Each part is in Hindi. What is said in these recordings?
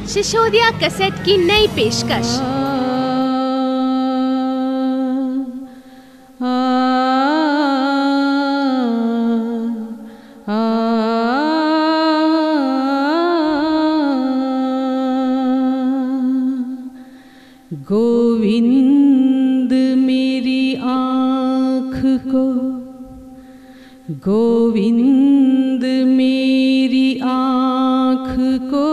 शिशोदिया कैसेट की नई पेशकश। गोविंद मेरी आँख को, गोविंद मेरी आँख को,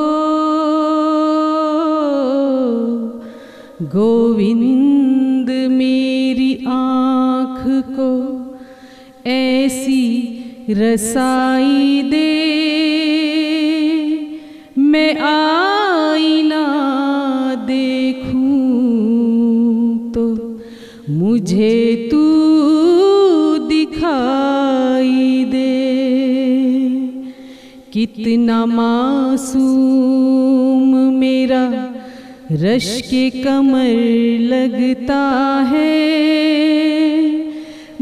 गोविंद मेरी आँख को ऐसी रसाई दे, मैं आईना देखूं तो मुझे तू दिखाई दे। कितना मासूम मेरा रश के कमर लगता है,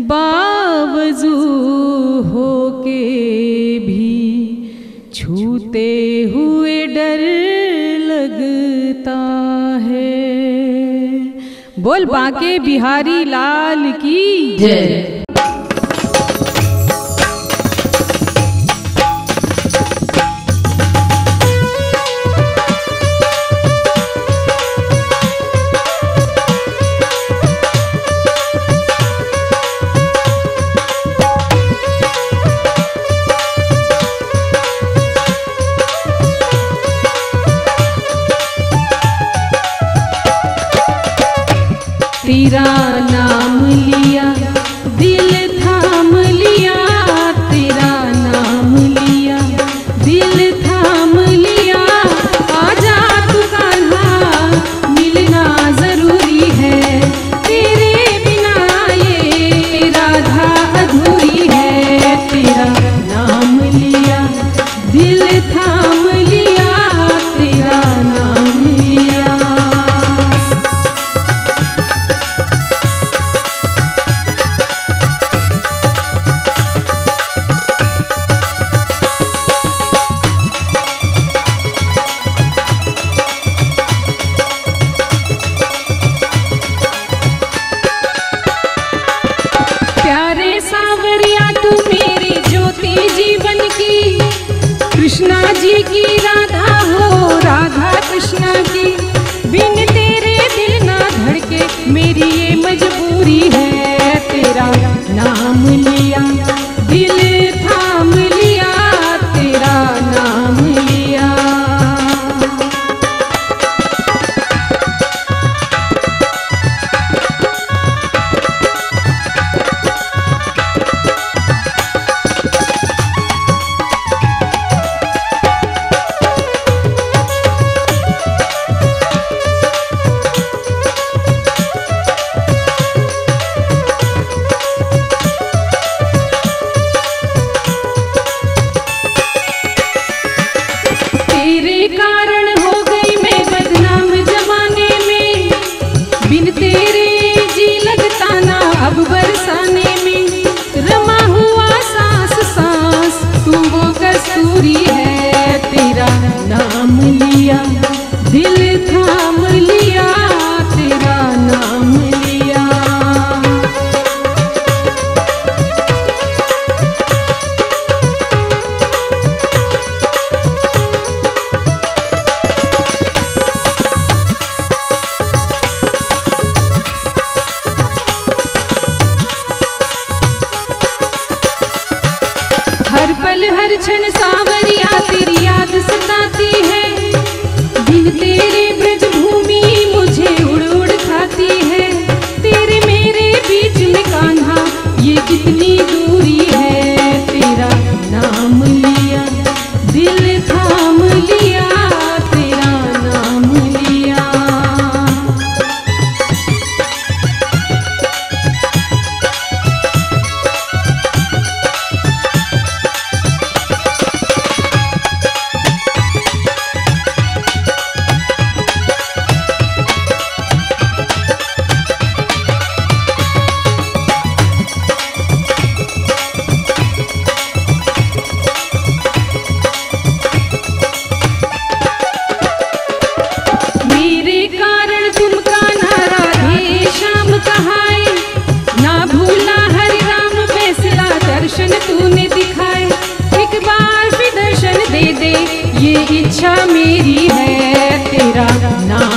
बावजू होके भी छूते हुए डर लगता है। बोल बांके बिहारी लाल की जय। तेरा नाम लिया दिल थाम लिया, तेरा नाम लिया दिल थाम लिया। आजा तू कान्हा मिलना जरूरी है, तेरे बिना ये राधा अधूरी है। तेरा नाम लिया दिल थाम लिया, तेरा नाम लिया। कृष्णा जी की राधा हो, राधा कृष्णा की, बिन तेरे दिल ना धड़के मेरी ये मजबूरी है। तेरा नाम लिया दिल थाम लिया, तेरा नाम लिया। तेरे कारण हो गई मैं बदनाम जमाने में, बिन तेरे जी लगता ना अब बरसाने में। रमा हुआ सांस सांस तू वो कस्तूरी है। तेरा नाम लिया दिल थाम लिया, तेरा नाम लिया। हर पल हर क्षण सावरिया तेरी याद सताती है, बिन तेरे ये इच्छा मेरी है तेरा नाम